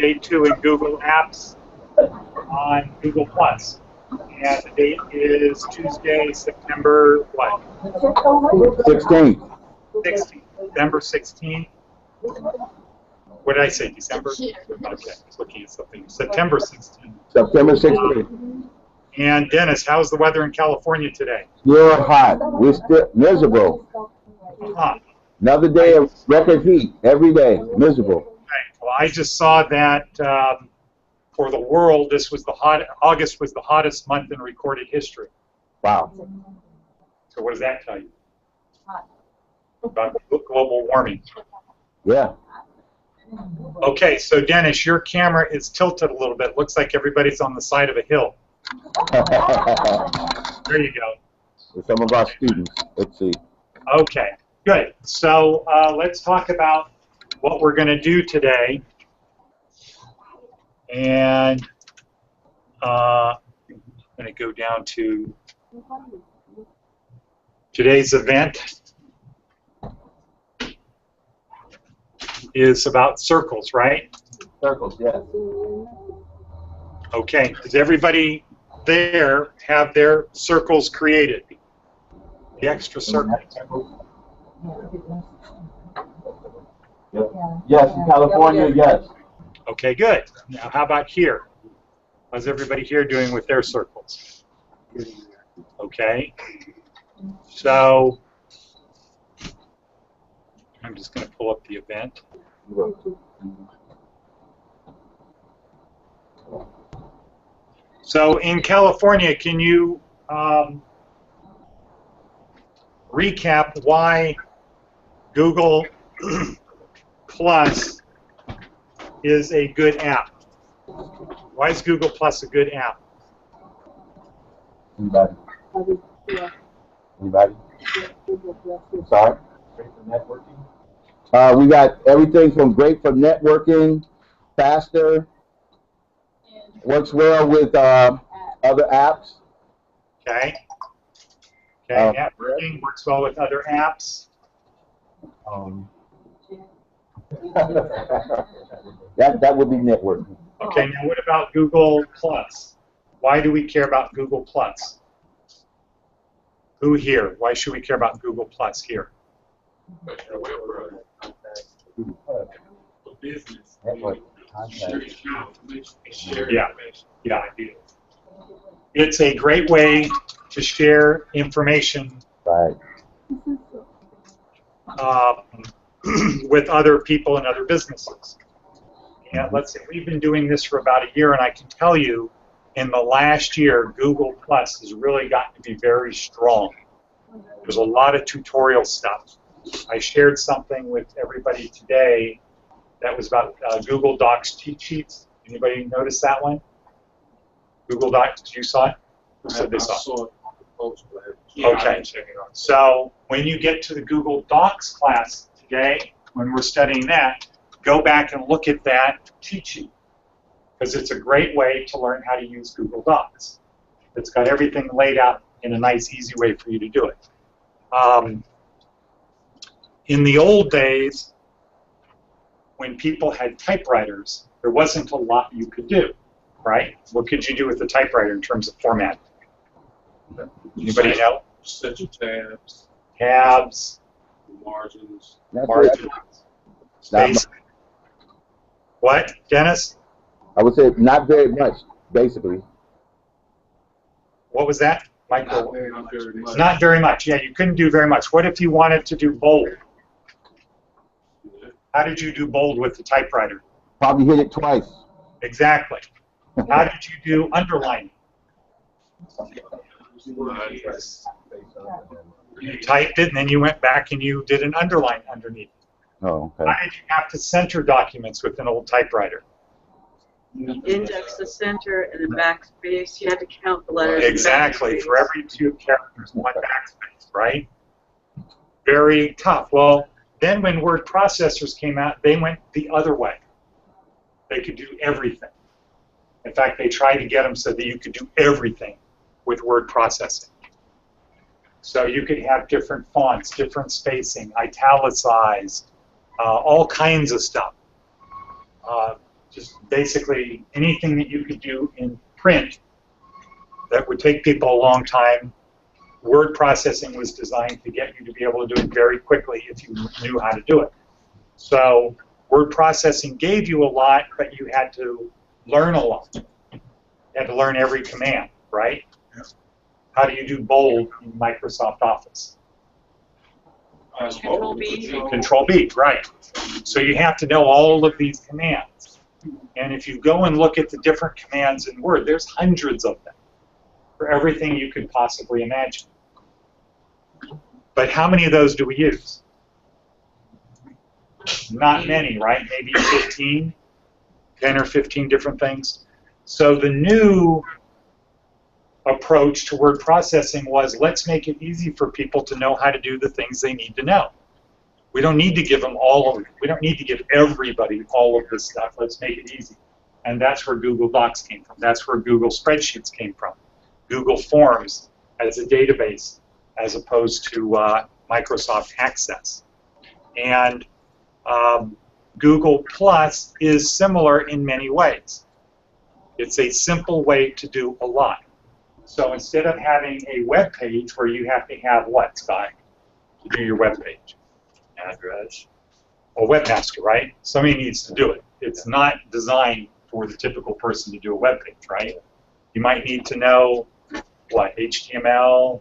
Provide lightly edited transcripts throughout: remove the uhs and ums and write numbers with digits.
day 2 in Google Apps on Google Plus. And the date is Tuesday, September what? 16th. 16th. December 16th. What did I say? December? Okay, I was looking at something. September 16th. September 16th. And Dennis, how's the weather in California today? Still hot. We're still miserable. Another day of record heat. Every day. Miserable. Right. Well, I just saw that for the world, August was the hottest month in recorded history. Wow. So what does that tell you? About global warming. Yeah. Okay, so Dennis, your camera is tilted a little bit. Looks like everybody's on the side of a hill. There you go. With some of our students. Let's see. Okay, good. So let's talk about what we're going to do today. And I'm going to go down to today's event. Is about circles, right? Circles, yes. Okay, does everybody there have their circles created? The extra circles. Yep. Yes, in California, yes. Okay, good. Now, how about here? How's everybody here doing with their circles? Okay. So, I'm just going to pull up the event. So in California, can you recap why Google Plus is a good app? Why is Google Plus a good app? Anybody? Anybody? Sorry? Great for networking? We got everything from great for networking, faster, works well with other apps. Okay. Okay, networking works well with other apps. That would be networking. Okay, now what about Google Plus? Why do we care about Google Plus? Who here? Why should we care about Google Plus here? Business. Yeah, it's a great way to share information Right. with other people and other businesses. And let's say we've been doing this for about a year, and I can tell you, in the last year, Google Plus has really gotten to be very strong. There's a lot of tutorial stuff. I shared something with everybody today that was about Google Docs cheat sheets. Anybody notice that one? Google Docs, you saw it? Who said they saw it? Okay. So when you get to the Google Docs class today, when we're studying that, go back and look at that cheat sheet, because it's a great way to learn how to use Google Docs. It's got everything laid out in a nice, easy way for you to do it. In the old days, when people had typewriters, there wasn't a lot you could do, right? What could you do with the typewriter in terms of format? Anybody know? Set your tabs. Tabs. Margins. Margins. Space. What, Dennis? I would say not very much, basically. What was that, Michael? Not very much. Not very much. Yeah, you couldn't do very much. What if you wanted to do bold? How did you do bold with the typewriter? Probably hit it twice. Exactly. How did you do underlining? You typed it, and then you went back and you did an underline underneath. Oh, okay. Why did you have to center documents with an old typewriter? Index the center and then backspace. You had to count the letters. Exactly. For every 2 characters, 1 backspace, right? Very tough. Well, then when word processors came out, they went the other way. They could do everything. In fact, they tried to get them so that you could do everything with word processing. So you could have different fonts, different spacing, italicized, all kinds of stuff. just basically anything that you could do in print that would take people a long time. Word processing was designed to get you to be able to do it very quickly if you knew how to do it. So word processing gave you a lot, but you had to learn a lot. You had to learn every command, right? Yeah. How do you do bold in Microsoft Office? Control B. Control B, right. So you have to know all of these commands. And if you go and look at the different commands in Word, there's hundreds of them for everything you could possibly imagine. But how many of those do we use? Not many, right? Maybe 15, 10 or 15 different things. So the new approach to word processing was, let's make it easy for people to know how to do the things they need to know. We don't need to give them all of it. We don't need to give everybody all of this stuff. Let's make it easy. And that's where Google Docs came from. That's where Google Spreadsheets came from. Google Forms as a database as opposed to Microsoft Access. And Google Plus is similar in many ways. It's a simple way to do a lot. So instead of having a web page where you have to have what, Scott, to do your web page? Address. A webmaster, right? Somebody needs to do it. It's not designed for the typical person to do a web page, right? You might need to know what, HTML,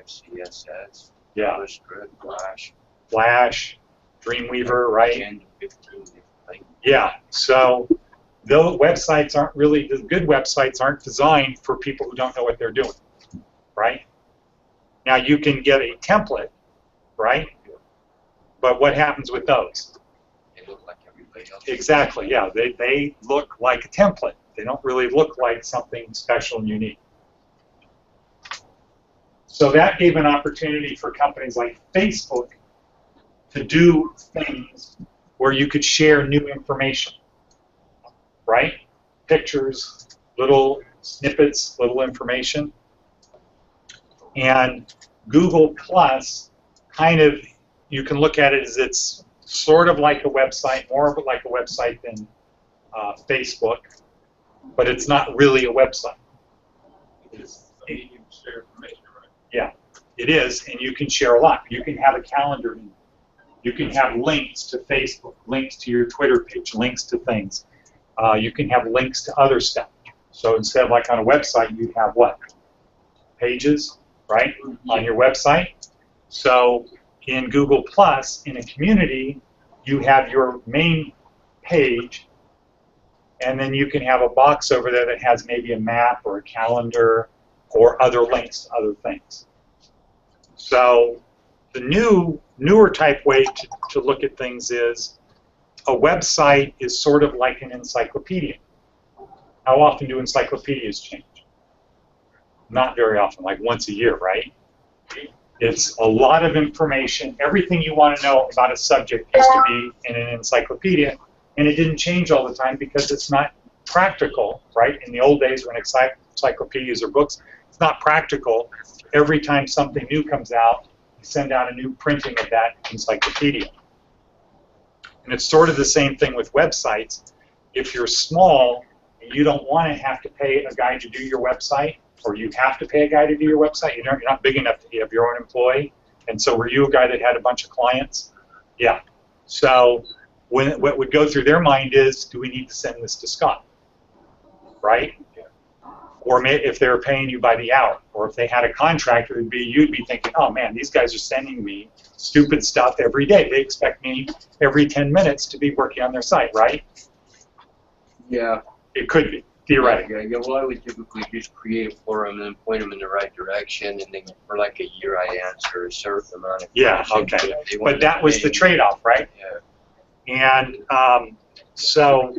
CSS, yeah, Flash, Flash, Dreamweaver, right? Yeah. So those websites aren't really, the good websites aren't designed for people who don't know what they're doing, right? Now you can get a template, right? But what happens with those? They look like everybody else. Exactly, yeah. They look like a template. They don't really look like something special and unique. So that gave an opportunity for companies like Facebook to do things where you could share new information, right? Pictures, little snippets, little information. And Google Plus kind of, you can look at it as it's sort of like a website, more of it like a website than Facebook, but it's not really a website. It's a medium to share information, right? Yeah, it is, and you can share a lot. You can have a calendar in it. You can have links to Facebook, links to your Twitter page, links to things. You can have links to other stuff. So instead of like on a website, you have what? Pages, right, on your website. So in Google Plus, in a community, you have your main page, and then you can have a box over there that has maybe a map or a calendar or other links to other things. So the newer type way to look at things is a website is sort of like an encyclopedia. How often do encyclopedias change? Not very often, like once a year, right? It's a lot of information. Everything you want to know about a subject used to be in an encyclopedia, and it didn't change all the time because it's not practical, right? In the old days when encyclopedias or books, it's not practical. Every time something new comes out, you send out a new printing of that encyclopedia. And it's sort of the same thing with websites. If you're small and you don't want to have to pay a guy to do your website, or you have to pay a guy to do your website, you're not big enough to have your own employee, and so were you a guy that had a bunch of clients? Yeah. So what would go through their mind is, do we need to send this to Scott? Right? Or if they were paying you by the hour, or if they had a contract, you'd be thinking, oh man, these guys are sending me stupid stuff every day. They expect me every 10 minutes to be working on their site, right? Yeah. It could be, theoretically. Yeah, well, I would typically just create for them and point them in the right direction, and then for like a year I answer a certain amount of questions. Yeah, okay. But that was the trade-off, right? Yeah. And so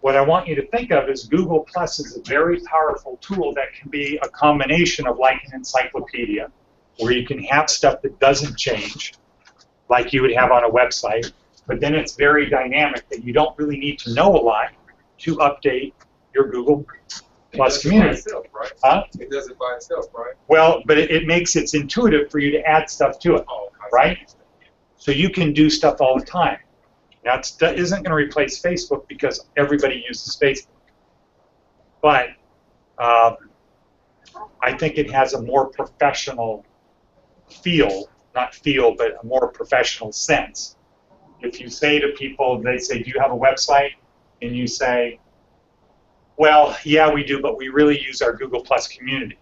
what I want you to think of is Google Plus is a very powerful tool that can be a combination of like an encyclopedia, where you can have stuff that doesn't change, like you would have on a website, but then it's very dynamic that you don't really need to know a lot to update your Google Plus community. It does it by itself, right? Huh? It does it by itself, right? Well, but it makes it intuitive for you to add stuff to it, Oh, right? So you can do stuff all the time. Now, it isn't going to replace Facebook because everybody uses Facebook. But I think it has a more professional feel, not feel, but a more professional sense. If you say to people, they say, do you have a website? And you say, well, yeah, we do, but we really use our Google Plus community.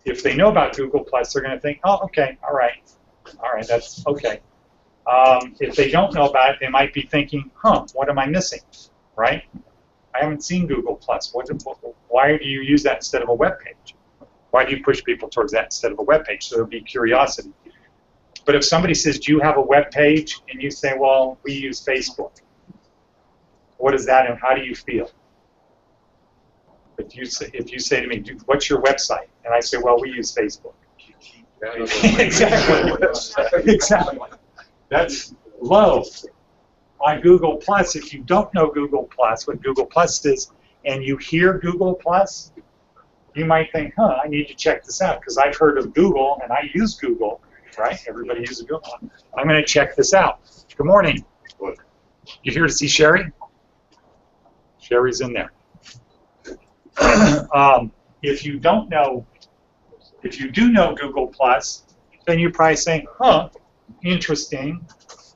If they know about Google Plus, they're going to think, oh, okay, all right, that's okay. If they don't know about it, they might be thinking, huh, what am I missing, right? I haven't seen Google Plus. Why do you use that instead of a web page? Why do you push people towards that instead of a web page? So there'll be curiosity. But if somebody says, do you have a web page? And you say, well, we use Facebook. What is that and how do you feel? If you say to me, what's your website? And I say, well, we use Facebook. Exactly. Exactly. That's low. On Google Plus, if you don't know Google Plus, what Google Plus is, and you hear Google Plus, you might think, huh, I need to check this out because I've heard of Google and I use Google, right? Everybody uses Google. I'm going to check this out. Good morning. You here to see Sherry? Sherry's in there. If you don't know, if you do know Google Plus, then you're probably saying, huh, interesting.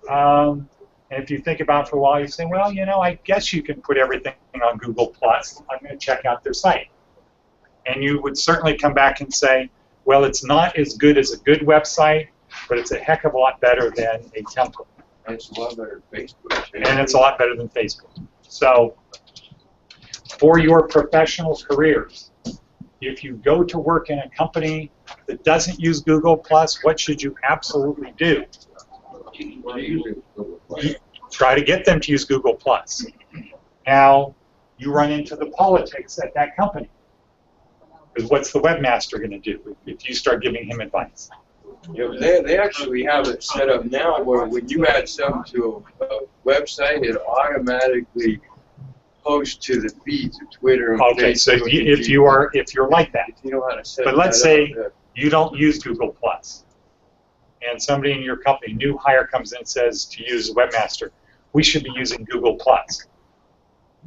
And if you think about it for a while, you say, well, you know, I guess you can put everything on Google Plus. I'm going to check out their site. And you would certainly come back and say, well, it's not as good as a good website, but it's a heck of a lot better than a template. And it's a lot better than Facebook. And it's a lot better than Facebook. So for your professional careers, if you go to work in a company that doesn't use Google Plus, what should you absolutely do? Try to get them to use Google Plus. Now, you run into the politics at that company. Because what's the webmaster going to do if you start giving him advice? Yeah, they actually have it set up now where when you add something to a website, it automatically posts to the feeds of Twitter and okay, Facebook. so if you're like that, you know how to set but let's that say up, you don't use Google Plus, and somebody in your company, new hire, comes in and says to use webmaster, we should be using Google Plus.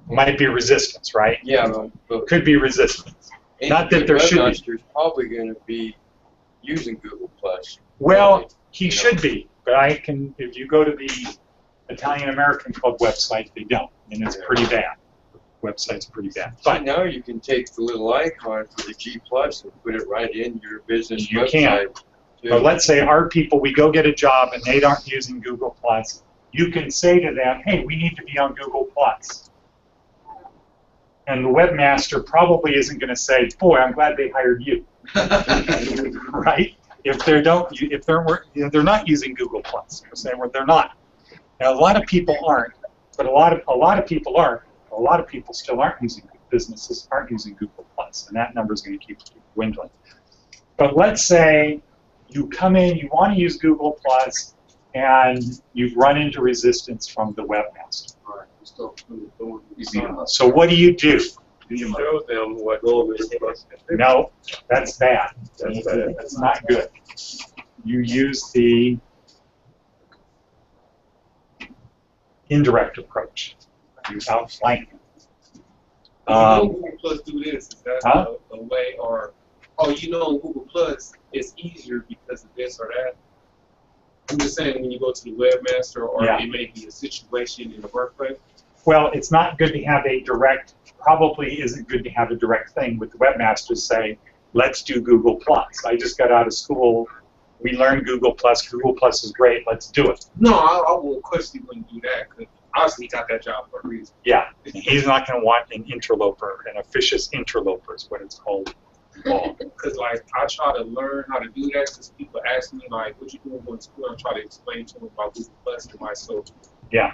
Might be resistance, right? Yeah, but could be resistance. Not that there should be. Webmaster's probably going to be using Google Plus. Well, he should be, but I can. If you go to the Italian American Club website, they don't, and it's pretty bad. The website's pretty bad. But now you can take the little icon for the G Plus and put it right in your business you website. Can. But let's say our people, we go get a job and they aren't using Google Plus. You can say to them, hey, we need to be on Google Plus. And the webmaster probably isn't going to say, boy, I'm glad they hired you. Right? If they're not using Google Plus. You're saying, well, they're not. Now, a lot of people aren't, but a lot of people aren't. A lot of people still aren't using, businesses aren't using Google Plus, and that number is going to keep dwindling. But let's say you come in, you want to use Google Plus, and you've run into resistance from the webmaster. So what do you do? Show them what goal is. No, that's bad. That's not good. You use the indirect approach. You outflank them. Google Plus do this. Is that a way, or you know, Google Plus it's easier because of this or that? I'm just saying when you go to the webmaster, or it may be a situation in the workplace. Well, it's not good to have a direct. Probably isn't good to have a direct thing with the webmasters say, let's do Google Plus. I just got out of school. We learned Google Plus. Google Plus is great. Let's do it. No, I will question wouldn't do that because obviously he got that job for a reason. Yeah, he's not going to want an interloper, an officious interloper is what it's called. Because like I try to learn how to do that because people ask me like, what you doing going to school? I try to explain to them about Google Plus and myself. Yeah.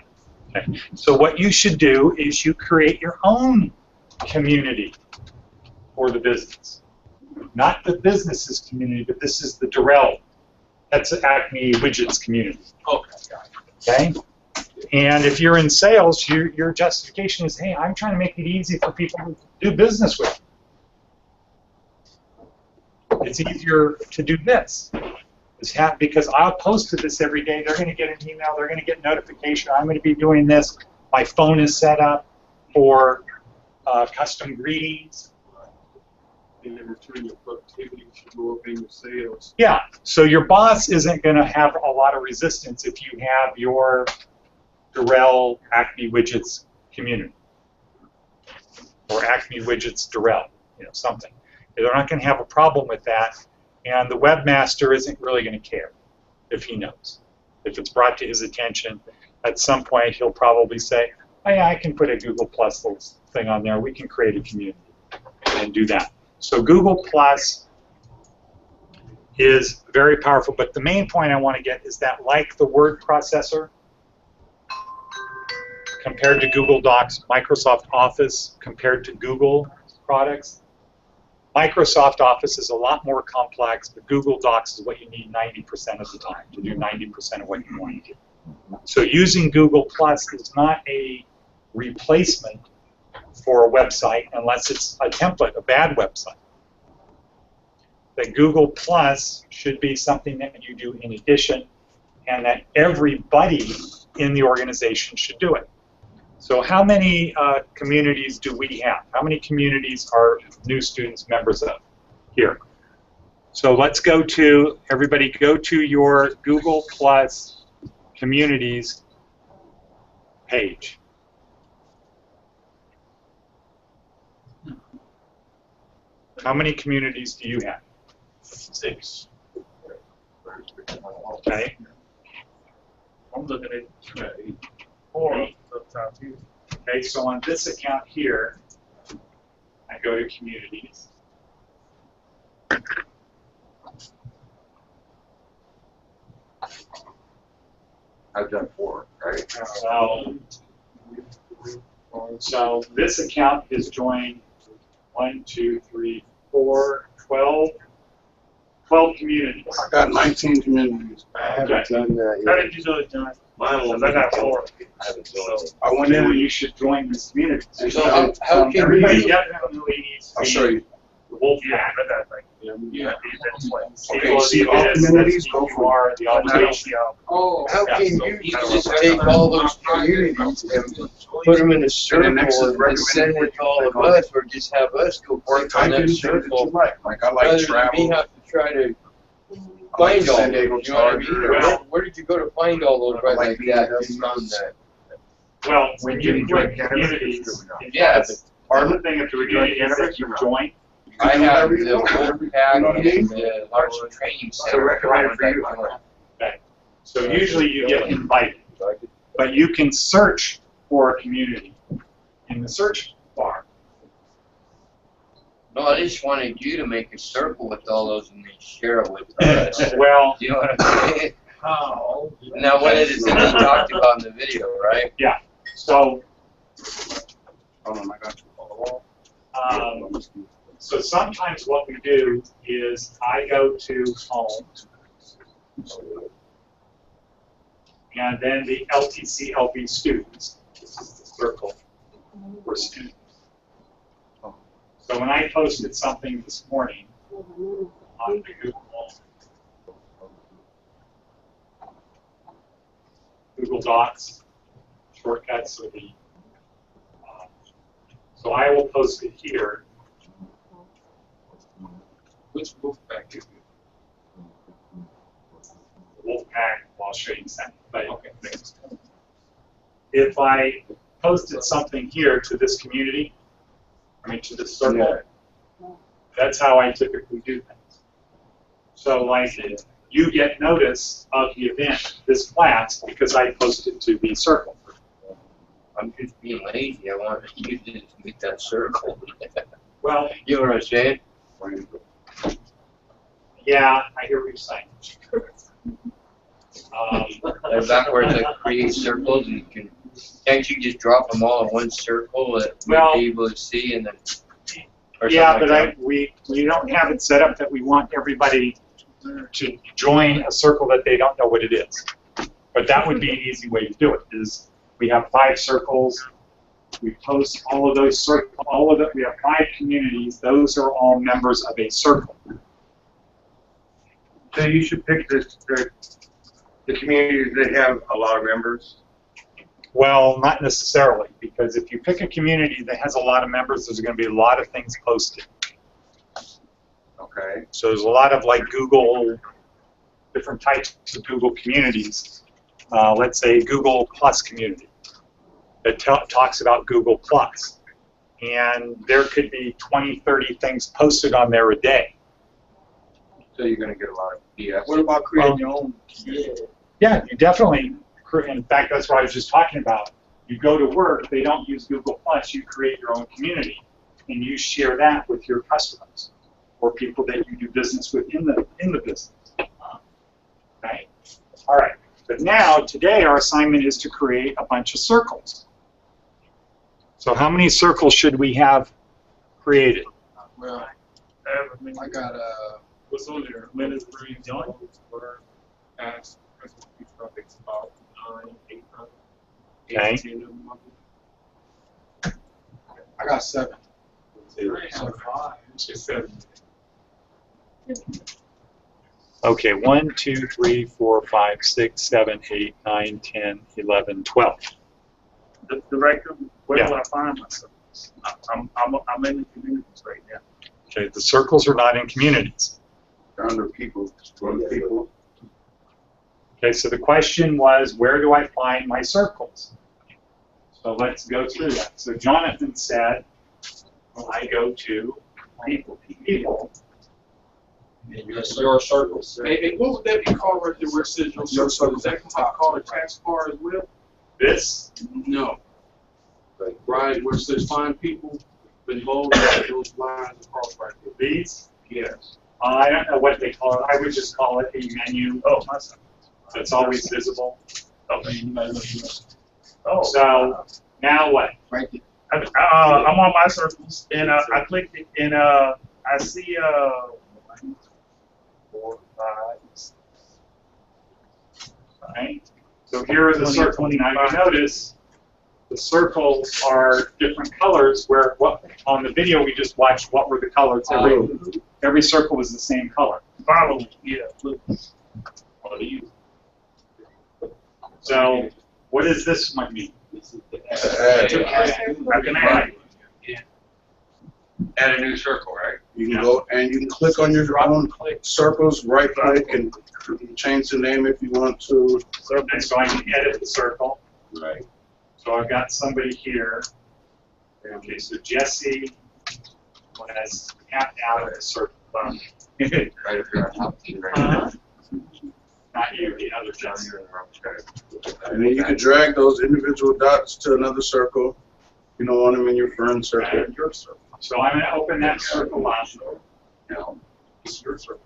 Okay. So what you should do is you create your own community for the business. Not the business's community, but this is the Durrell. That's Acme Widgets community. Okay? And if you're in sales, your justification is, hey, I'm trying to make it easy for people to do business with. It's easier to do this. because I'll post to this every day. They're going to get an email. They're going to get notification. I'm going to be doing this. My phone is set up for custom greetings. And in return, your productivity should go up in your sales. Yeah, so your boss isn't going to have a lot of resistance if you have your Durrell Acme Widgets community or Acme Widgets Durrell, something. They're not going to have a problem with that, and the webmaster isn't really going to care if he knows. If it's brought to his attention, at some point he'll probably say, oh yeah, I can put a Google Plus little thing on there. We can create a community and do that. So Google Plus is very powerful, but the main point I want to get is that, like the word processor, compared to Google Docs, Microsoft Office compared to Google products, Microsoft Office is a lot more complex, but Google Docs is what you need 90% of the time to do 90% of what you want to do. So using Google Plus is not a replacement for a website unless it's a template, a bad website. That Google Plus should be something that you do in addition, and that everybody in the organization should do it. So how many communities do we have? How many communities are new students members of here? So let's go to, everybody go to your Google Plus communities page. How many communities do you have? 6. Okay. I'm looking at 4 sometimes too. Okay, so on this account here, I go to communities. I've done 4, right? So this account is joined 1, 2, 3, 4, 12 communities. I got 19 communities. I haven't done that How yet. did you do it, John? Mine was I got 4. I haven't done it. I went in Then and you should join this community. So how can Everybody you, definitely needs to I'll be show you. the wolf Yeah, pack. I got like, Yeah. Okay, see all communities, go for it. The obligation. Oh, how Yeah, can so you you just take all those communities and put them in a circle next is and send it to all of us, or just have us go work on Type that in things that you circle? like. Like I like Rather than me travel. have to try to I like find all San those, Diego you know what I mean? Chargers. Or where did you go to find all those right like like being that? in Just on that. Well, when you Jimmy join joined communities, Yeah, the thing if you join communities, you join. I have the You know what Wolf Pack and the Larson Training Center. recommend for you. Okay. So usually you get invited, but you can search for a community in the search bar. No, I just wanted you to make a circle with all those and then share it with us. Well, You know what I'm saying? how? Now, what it is that he talked about in the video, right? so Hold on, I got you. so sometimes what we do is I go to home, and then the LTC LB students, this is the circle for students. So when I posted something this morning on the Google Docs, shortcuts, or the so I will post it here. which wolf pack is it? Wolfpack, well, I'll show you in a second. But Okay, thanks. if I posted something here to this community, I mean to this circle, that's how I typically do things. So like you get notice of the event, this class, because I posted to the circle. I'm just being lazy. I want you to just make that circle. Well, You know what I'm saying? yeah, I hear what you're saying. Like back where it's like create circles, and you can't you just drop them all in one circle that Well, we'll be able to see, and then. Or Yeah, something but like we don't have it set up that we want everybody to join a circle that they don't know what it is. But that would be an easy way to do it. Is we have 5 circles. We post all of those circles. We have 5 communities. Those are all members of a circle. So you should pick the communities that have a lot of members. Well, not necessarily, because if you pick a community that has a lot of members, there's going to be a lot of things posted. Okay. So there's a lot of like Google, different types of Google communities. Let's say Google Plus community that talks about Google Plus. And there could be 20, 30 things posted on there a day. So you're going to get a lot of BS. What about creating your own? Yeah, you definitely, in fact, that's what I was just talking about. You go to work, they don't use Google Plus, you create your own community, and you share that with your customers or people that you do business with in the business. Okay? All right, but now, today, our assignment is to create a bunch of circles. So how many circles should we have created? Well, I got what's on there? Ministry, John, word, ask, it's about 9, 8, 9. Okay. 18 of them. I got 7. So 5. It's 7. Okay, 1, 2, 3, 4, 5, 6, 7, 8, 9, 10, 11, 12. The director, where Yeah. do I find myself? I'm in the communities right now. Okay, the circles are not in communities. Under people, people. Okay, so the question was, where do I find my circles? So let's go through that. So Jonathan said, well, I go to people. Your circles. Hey, what would that be called right there where it says your circle? Is that called a taskbar as well? This? No. Right where it says find people, below those lines across right there. These? Yes. I don't know what they call it. I would just call it a menu. Oh, that's always visible. Okay. Oh. So now what? Right there. I'm on my circles, and I clicked it, and I see 4, 5, 6. Right? So here are the circles. Now you notice the circles are different colors. Where on the video we just watched, what were the colors? Every circle was the same color. Follow me. Yeah. Look. So what does this one mean? I can add. Add a new circle, right? You can go and you can click on your own circles, right click, and change the name if you want to. And so I can edit the circle. Right. So I've got somebody here. Okay, so Jesse was tapped out of the circle. Right if you're on top of right. Not you, the other Jesse. And then you can drag those individual dots to another circle. You don't want them in your friend circle. Okay. So I'm going to open that circle up. No. It's your circle.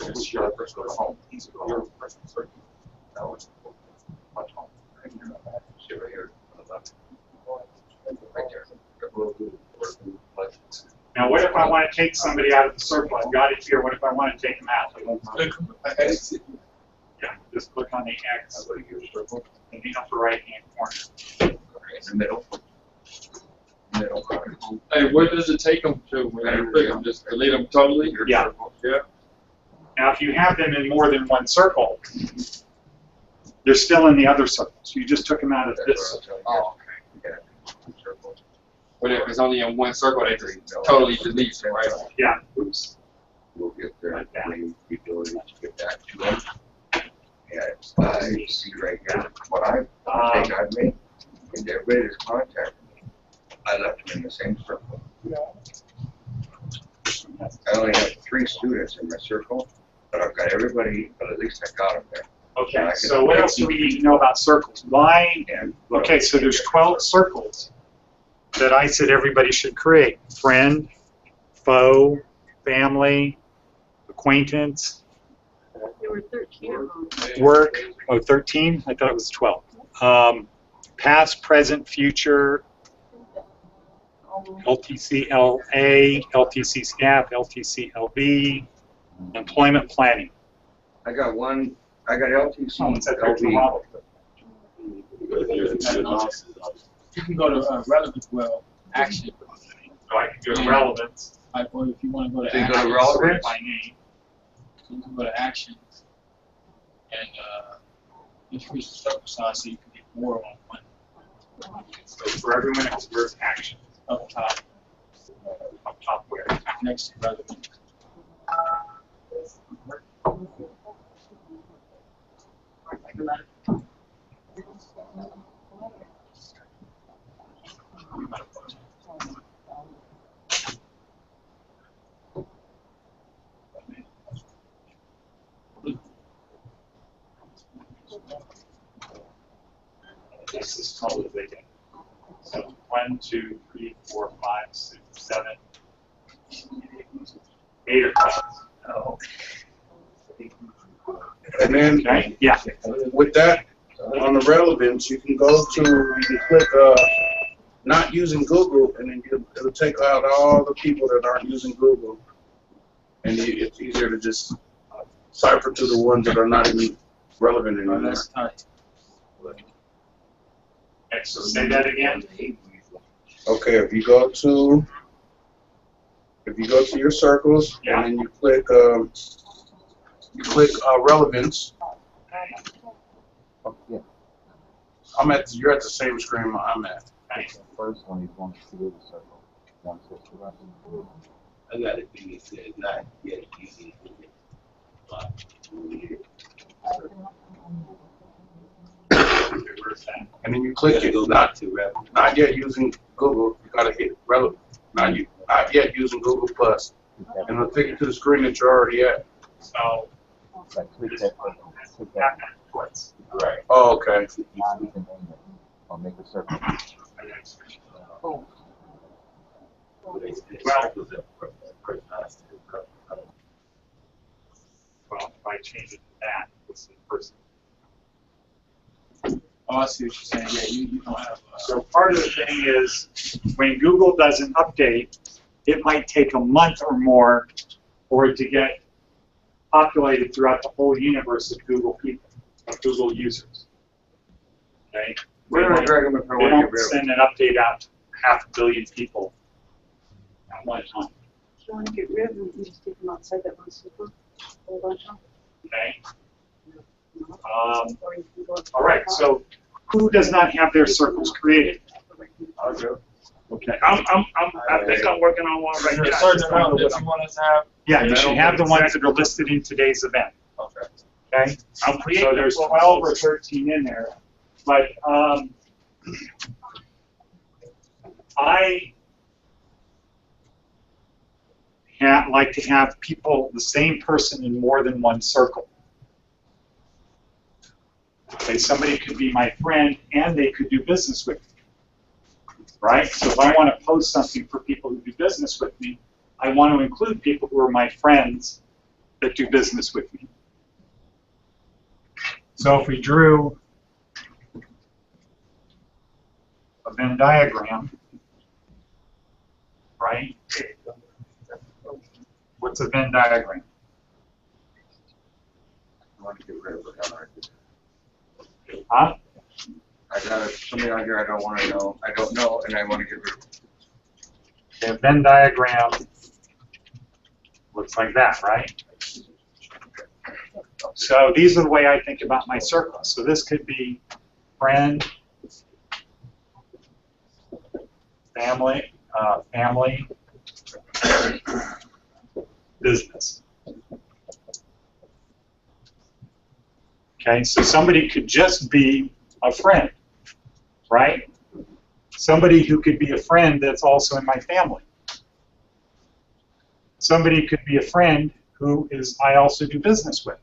It's your personal home. It's your personal circle. No, it's much home. Right here on the left. Right there. Now, what if I want to take somebody out of the circle? I've got it here. What if I want to take them out? Yeah, just click on the X in the upper right-hand corner. In the middle. Hey, where does it take them to when you click them? Just delete them totally? Yeah. Yeah. Now, if you have them in more than one circle, they're still in the other circles. You just took them out of this circle. Oh, okay. But if it's only in one circle, they just totally delete it, right? Yeah. Oops. We'll get there. Like that. The ability to get back to them. Yeah, you see right here what I've made. And everybody that's contacted me, I left them in the same circle. I only have 3 students in my circle, but I've got everybody, but at least I got them there. Okay, so what else do we need to know about circles? Why? Okay, so there's 12 circles that I said everybody should create. Friend, foe, family, acquaintance, There were 13 of them. work. Oh, 13? I thought it was 12. Past, present, future, LTCLA, LTC staff, LTCLB, employment planning. I got LTC, Someone said there's LB. no You can go to relevant, action. So I can go to relevance. Like, or if you want to go to So you go to action, relevant. By name. So you can go to actions and increase the circle size so you can get more on one. So for everyone else, where's action? Up top, Where? next to relevant. This is totally vacant. So 1, 2, 3, 4, 5, 6, 7, 8 or 10. Oh. And then Okay. Yeah. with that, on the relevance, you can go to, you can click not using Google, and then it'll take out all the people that aren't using Google. And it's easier to just cipher to the ones that are not even relevant anymore. That's tight. Okay, so say that again. Okay, if you go to your circles, Yeah. and then you click relevance. You're at the same screen I'm at. The first one, he's going to the circle. One circle. I got a thing that says not yet using And then you click it. Not yet using Google. You gotta hit relevant. Not yet using Google Plus, and it'll take you to the screen that you're already at. So Click that. twice. Right. Oh, okay. Now you can aim it or make a circle. Well, if I change it to that, this is the person. Oh, I see what you're saying. Yeah, you don't have. So part of the thing is, when Google does an update, it might take a month or more for it to get populated throughout the whole universe of Google people, of Google users. Okay? They don't send an update out to 500 million people at one time. If you want to get rid of them, you just take them outside that one super. Hold on to them. Okay? Or you can go All right, so who does not have their circles created? Okay. I think I'm working on one right Is there a now. certain amount that you want us to have? Yeah, you should have the ones that are listed in today's event. Okay. Okay? I'm So creating. there's 12 or 13 in there. But I like to have people, the same person in more than one circle. Okay, somebody could be my friend and they could do business with me. Right? So if I want to post something for people who do business with me, I want to include people who are my friends that do business with me. So if we drew a Venn diagram, right? What's a Venn diagram? I want to get rid of it. Huh? I got something on here I don't want to know. I don't know, and I want to get rid of it. A Venn diagram looks like that, right? So these are the way I think about my circles. So this could be friend, family, business. Okay, so somebody could just be a friend, right? Somebody who could be a friend that's also in my family. Somebody could be a friend who I also do business with.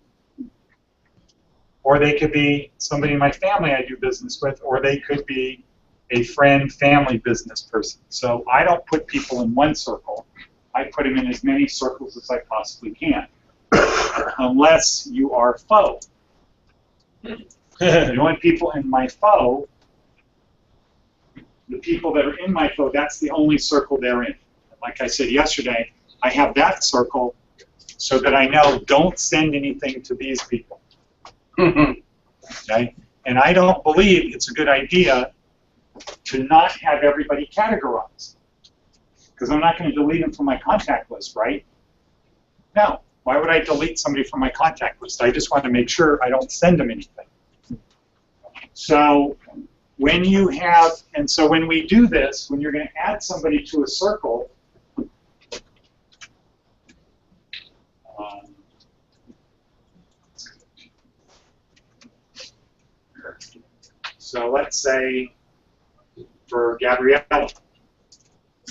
Or they could be somebody in my family I do business with, or they could be a friend, family, business person. So I don't put people in one circle. I put them in as many circles as I possibly can. Unless you are foe. The only people in my foe, the people that are in my foe, that's the only circle they're in. Like I said yesterday, I have that circle so that I know don't send anything to these people. Okay? And I don't believe it's a good idea to not have everybody categorized. Because I'm not going to delete them from my contact list, right? No. Why would I delete somebody from my contact list? I just want to make sure I don't send them anything. So when you have, and so when we do this, when you're going to add somebody to a circle, so let's say for Gabrielle,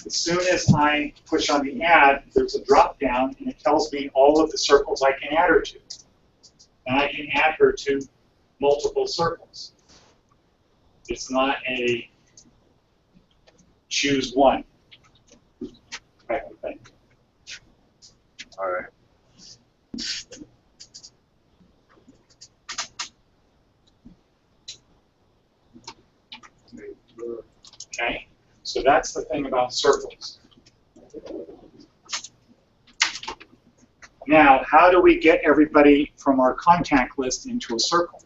as soon as I push on the add, there's a drop down and it tells me all of the circles I can add her to. And I can add her to multiple circles. It's not a choose one type of thing. All right. Okay? So that's the thing about circles. Now, how do we get everybody from our contact list into a circle?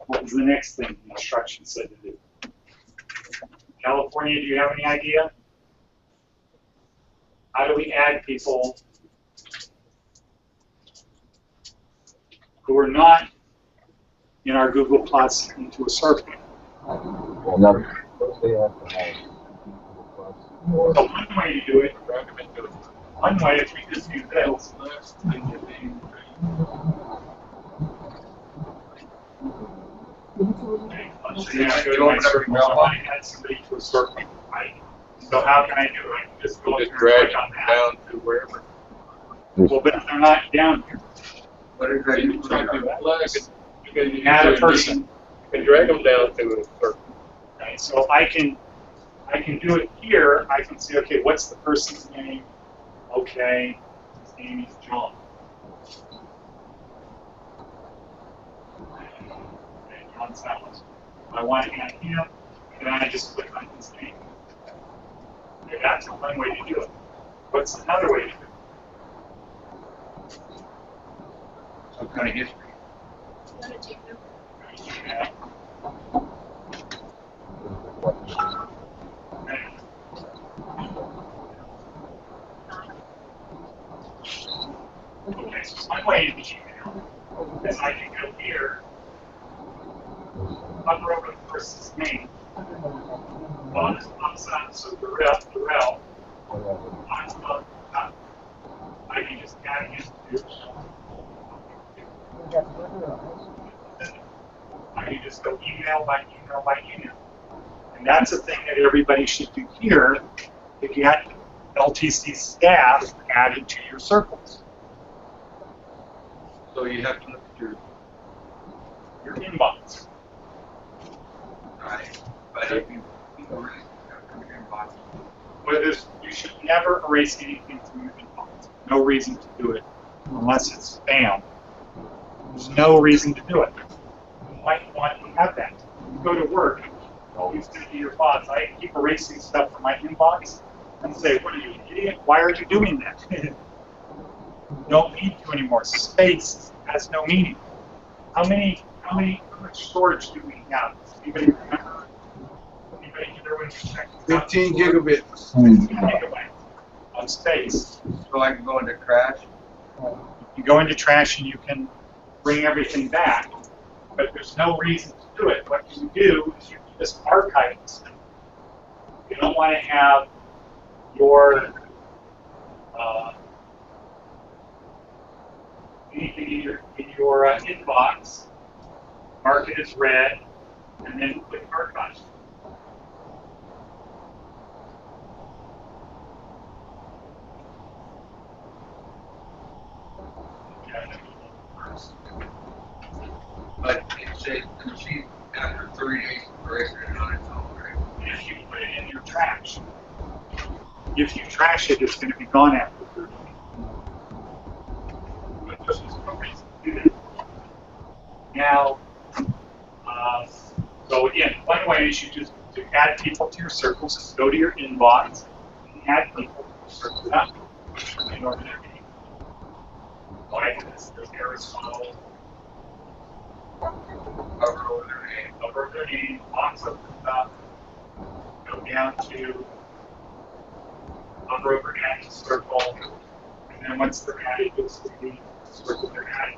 What was the next thing the instruction said to do? California, do you have any idea? How do we add people who are not in our Google Plus into a circle? Another. So one way to do it, one way is we just do this. So yeah, go to my circle. I want to add somebody to a circle, right? So how can I do it? I can just go Just through and drag click on them that. down to wherever. Well, but if they're not down here, What is that? You can do plus, you can add a person. You can drag them down to a circle. Okay, so I can do it here. I can say, okay, what's the person's name? Okay, his name is John. Okay, John Salas. I want to add him, and then I just click on his name. Okay, that's one way to do it. What's another way to do it? Some kind of history. Yeah. Okay, so one way to Gmail is I can go here, hover over the person's name, bonus pops up, so Durrell, bonus pops up. I can just add him to. I can just go email by email by email. And that's the thing that everybody should do here to get LTC staff added to your circles. So you have to look at Your inbox. right. But if you erase your inbox, But you should never erase anything from your inbox. No reason to do it unless it's spam. There's no reason to do it. You might want to have that. You go to work, always going to be your boss. I keep erasing stuff from my inbox and say, what are you, an idiot? Why are you doing that? You don't need to anymore. Space has no meaning. How much storage do we have? Anybody remember? Anybody here when you check? 15 gigabits. 15 gigabytes of space. so I can go into trash. You go into trash and you can bring everything back, but there's no reason to do it. What you do is you just archive this thing. You don't want to have your anything in your inbox, mark it as red, and then click archive. But it says proceed after 30 days erase it on its own, right? If you put it in your trash, if you trash it, it's going to be gone after 30 days. But there's no reason to do that. Now, so again, one way is you just to add people to your circles is go to your inbox and add people to your circle without in order to be like this. There's Aristotle. Cover over their name. Lots of stuff. Go down to hover over add to circle, And then once they're added, you'll see the circle they're added.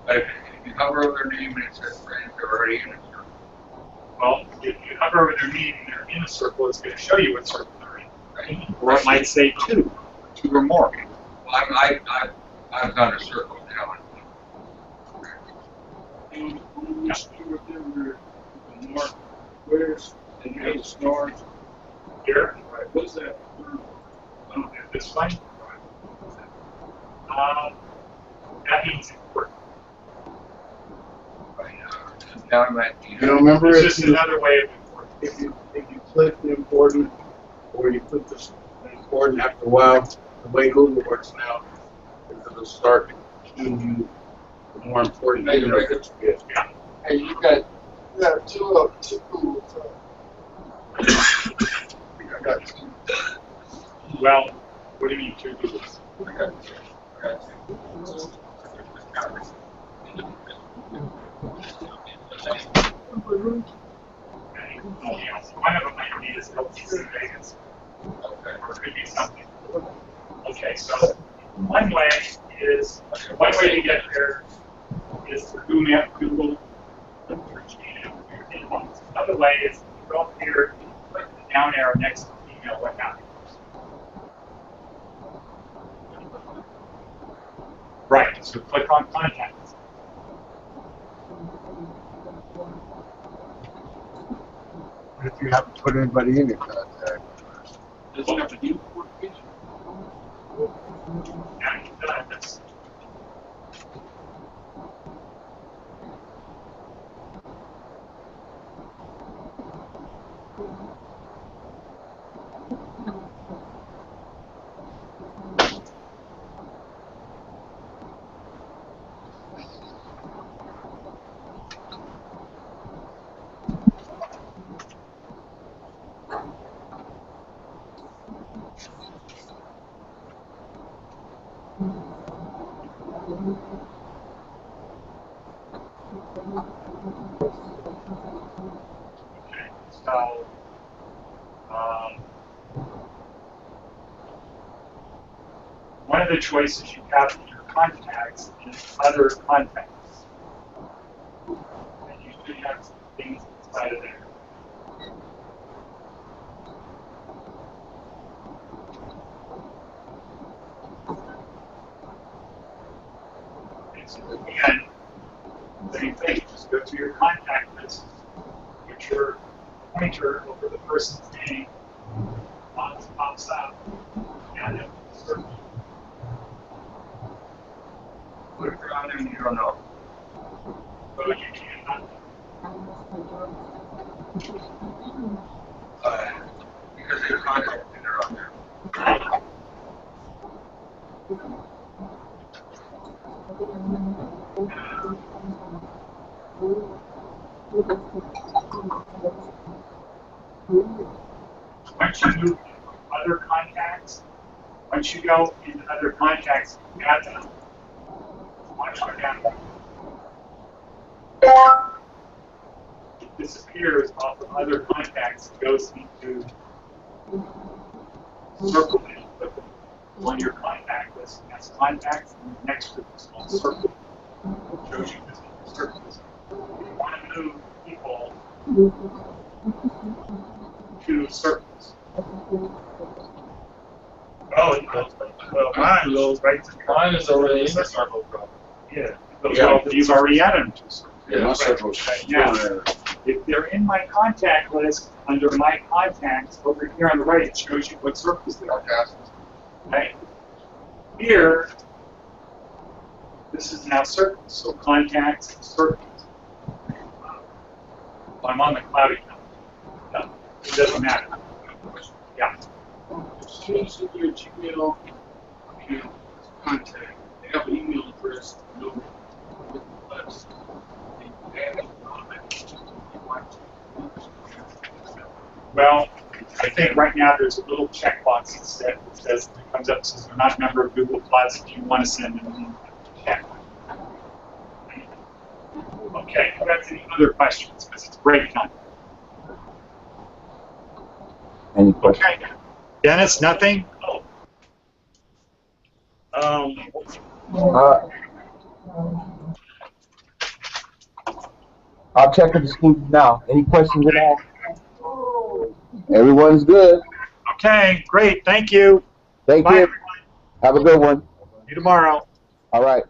But if you hover over their name and it says friends, they're already in a circle. Well, if you hover over their name and they're in a circle, it's going to show you what circle they're in. Right? Or it might say two or more. Well, I've got a circle now. And when you see what they were mark squares and you have the stars. Here, Right. What's that? this one. That means important. Now I'm at You don't remember It's it? just another way of important. If you click the important, or you put the important after a while, the way Google works now, is it'll start giving you the more important Hey, emails that you get. Yeah. Hey, you got two I got two. Well, what do you mean two Googles? I got two. Okay. One of them might be as LTC Vegas. Or it could be something. Okay, so one way to get there is to Google search your inbox. Another way is to go up here and click the down arrow next to email what happened. Right, so click on contacts. What if you haven't put anybody in your contact? Does it have to do with page? And that's okay. So one of the choices you have in your contacts is other contacts. And you should have some things inside of there. Okay, so again, same thing, just go to your contact list, put your pointer over the person's name, box pops up, and then search. What if you're on there and you don't know? So you cannot. Because they contacted her on there. Once you move to other contacts, once you go into other contacts, you add them. Watch what happens. It disappears off of other contacts and goes into circle. And you put them on your contact list as contacts, and the next group is called circle. It shows you this in circles. If you want to move people to circles. Oh, it goes, well, mine goes right to Mine is already in the circle, bro. yeah. Well, you've already added them to circles. Yeah, my circle's Yeah. If they're in my contact list, under my contacts, over here on the right, it shows you what circles they are. Okay? Here, this is now circles, so contacts, circles. I'm on the cloud account. No, it doesn't matter. Yeah. Change to your Gmail account contact. They have an email address. No, with us. Well, I think right now there's a little checkbox that says, that comes up and says, you're not a member of Google Plus if you want to send them a check. Okay, who has any other questions? Because it's break time. Any questions? Okay. Dennis, nothing? Oh. I'll check with the students now. Any questions at all? Everyone's good. Okay, great. Thank you. Thank Bye, you. everyone. Have a good one. See you tomorrow. All right.